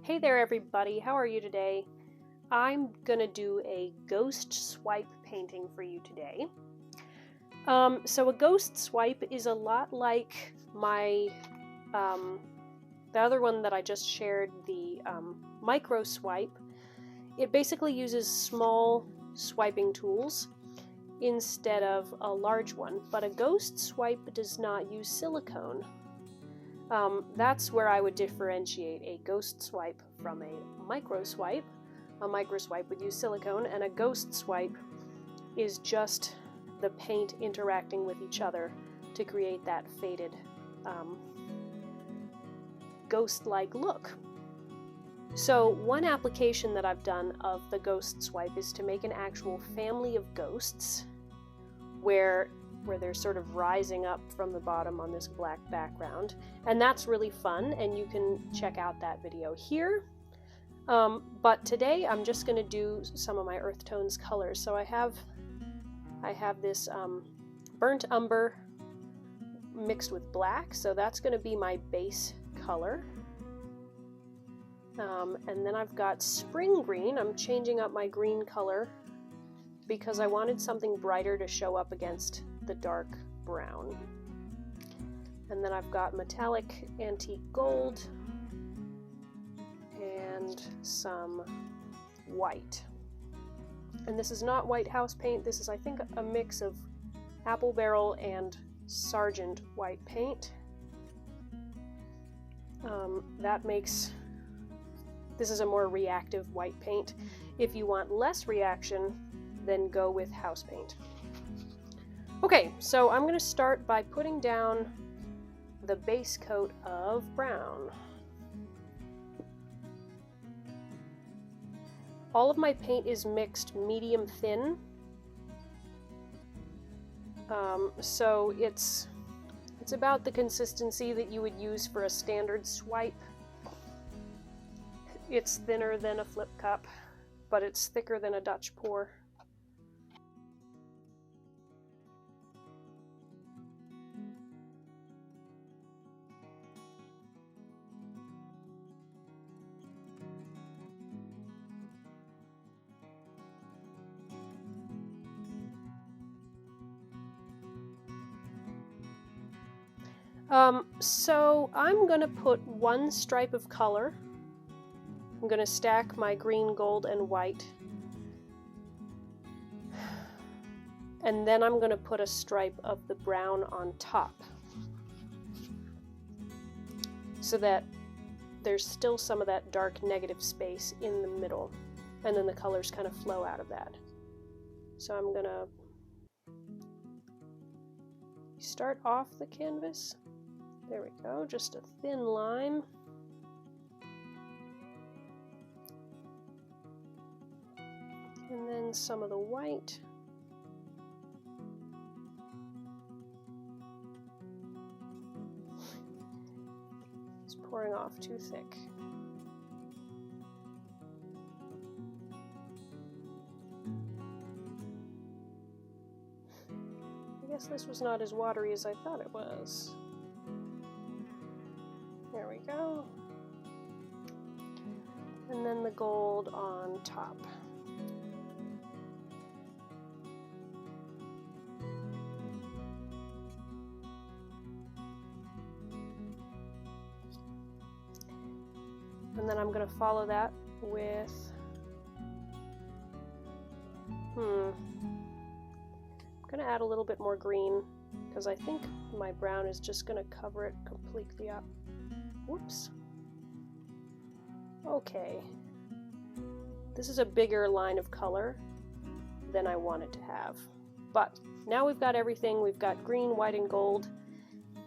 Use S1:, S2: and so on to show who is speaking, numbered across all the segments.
S1: Hey there everybody, how are you today? I'm gonna do a ghost swipe painting for you today. So a ghost swipe is a lot like my the other one that I just shared, the micro swipe. It basically uses small swiping tools instead of a large one, but a ghost swipe does not use silicone. That's where I would differentiate a ghost swipe from a micro swipe. A micro swipe would use silicone, and a ghost swipe is just the paint interacting with each other to create that faded ghost-like look. So one application that I've done of the ghost swipe is to make an actual family of ghosts where they're sort of rising up from the bottom on this black background, and that's really fun, and you can check out that video here. But today I'm just going to do some of my earth tones colors. So I have this burnt umber mixed with black, so that's going to be my base color. And then I've got spring green. I'm changing up my green color because I wanted something brighter to show up against the dark brown. And then I've got metallic antique gold and some white. And this is not white house paint. This is, I think, a mix of apple barrel and Sargent white paint. This is a more reactive white paint. If you want less reaction, then go with house paint. Okay, so I'm going to start by putting down the base coat of brown. All of my paint is mixed medium thin, so it's about the consistency that you would use for a standard swipe. It's thinner than a flip cup, but it's thicker than a Dutch pour. So I'm going to put one stripe of color. I'm going to stack my green, gold, and white. And then I'm going to put a stripe of the brown on top, so that there's still some of that dark negative space in the middle, and then the colors kind of flow out of that. So I'm going to start off the canvas. There we go, just a thin line. And then some of the white. It's pouring off too thick. I guess this was not as watery as I thought it was. There we go. And then the gold on top. And then I'm going to follow that with I'm going to add a little bit more green because I think my brown is just going to cover it completely up. Whoops. Okay. This is a bigger line of color than I wanted to have. But now we've got everything. We've got green, white, and gold.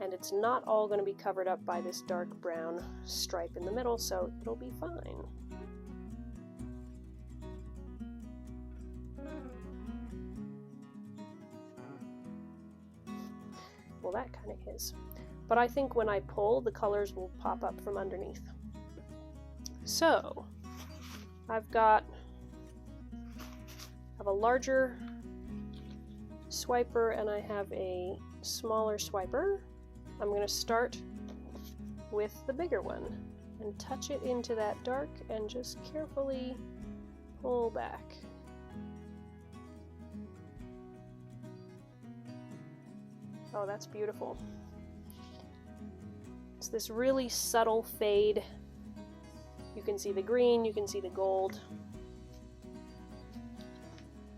S1: And it's not all going to be covered up by this dark brown stripe in the middle, so it'll be fine. Well, that kind of is. But I think when I pull, the colors will pop up from underneath. So, I have a larger swiper and I have a smaller swiper. I'm going to start with the bigger one. and touch it into that dark and just carefully pull back. Oh, that's beautiful. It's this really subtle fade. You can see the green, you can see the gold.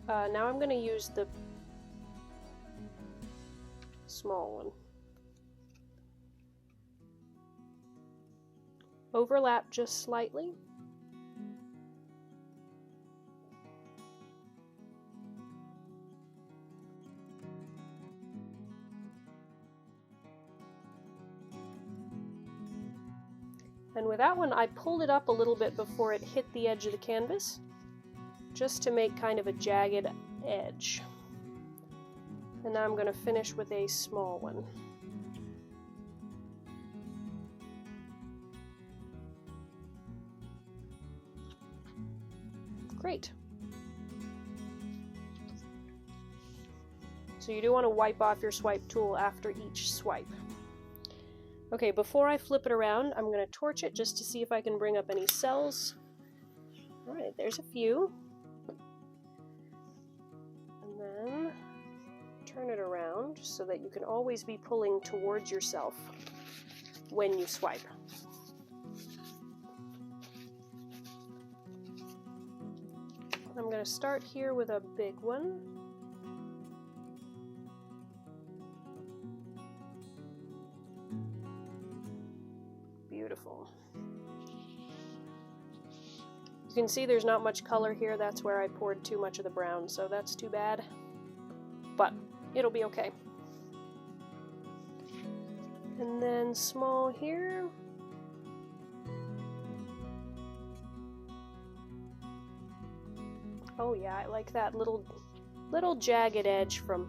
S1: Now I'm going to use the small one. Overlap just slightly. And with that one, I pulled it up a little bit before it hit the edge of the canvas, just to make kind of a jagged edge. And now I'm going to finish with a small one. Great. So you do want to wipe off your swipe tool after each swipe. Okay, before I flip it around, I'm going to torch it just to see if I can bring up any cells. Alright, there's a few. And then turn it around so that you can always be pulling towards yourself when you swipe. I'm going to start here with a big one. Beautiful. You can see there's not much color here. That's where I poured too much of the brown, so that's too bad. But it'll be okay. And then small here. Oh yeah, I like that little jagged edge from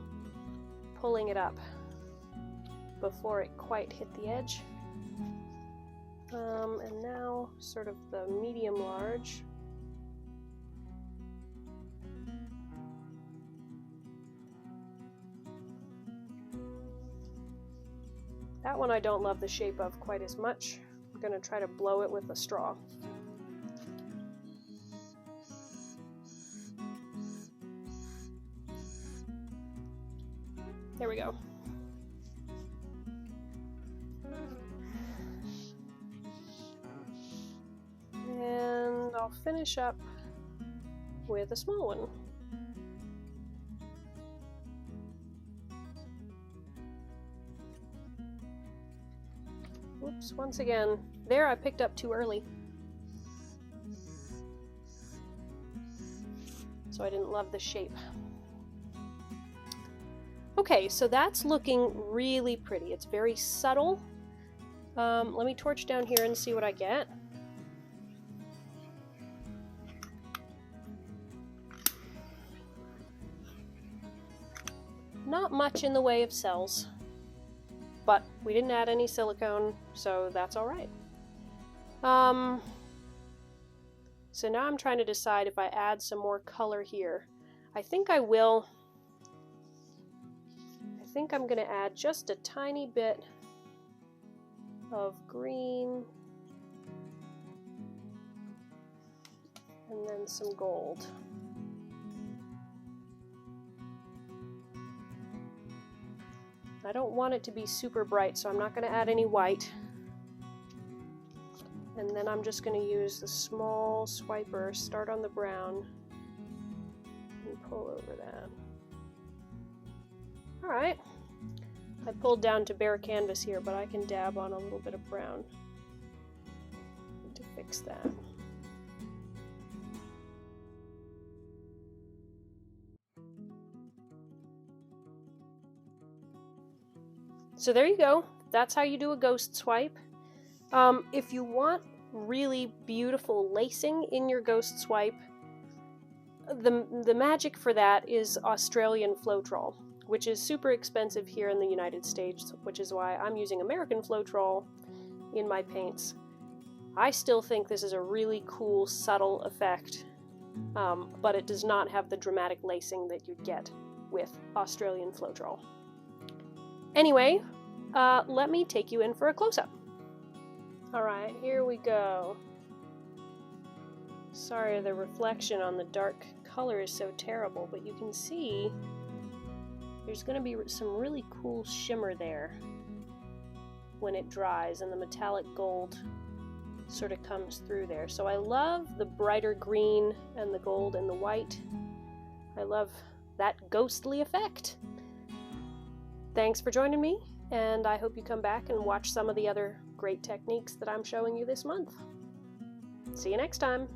S1: pulling it up before it quite hit the edge. And now sort of the medium large. That one I don't love the shape of quite as much. I'm going to try to blow it with a straw. There we go. And I'll finish up with a small one. Whoops, once again, there I picked up too early. So I didn't love the shape. Okay, so that's looking really pretty. It's very subtle. Let me torch down here and see what I get. Not much in the way of cells, but we didn't add any silicone, so that's all right. So now I'm trying to decide if I add some more color here. I think I will. I think I'm going to add just a tiny bit of green and then some gold. I don't want it to be super bright, so I'm not going to add any white. And then I'm just going to use the small swiper, start on the brown, and pull over that. Alright. I pulled down to bare canvas here, but I can dab on a little bit of brown to fix that. So there you go. That's how you do a ghost swipe. If you want really beautiful lacing in your ghost swipe, the magic for that is Australian floetrol, which is super expensive here in the United States, which is why I'm using American floetrol in my paints. I still think this is a really cool, subtle effect, but it does not have the dramatic lacing that you'd get with Australian floetrol. Anyway, let me take you in for a close-up. Alright, here we go. Sorry, the reflection on the dark color is so terrible, but you can see there's going to be some really cool shimmer there when it dries, and the metallic gold sort of comes through there. So I love the brighter green and the gold and the white. I love that ghostly effect. Thanks for joining me, and I hope you come back and watch some of the other great techniques that I'm showing you this month. See you next time.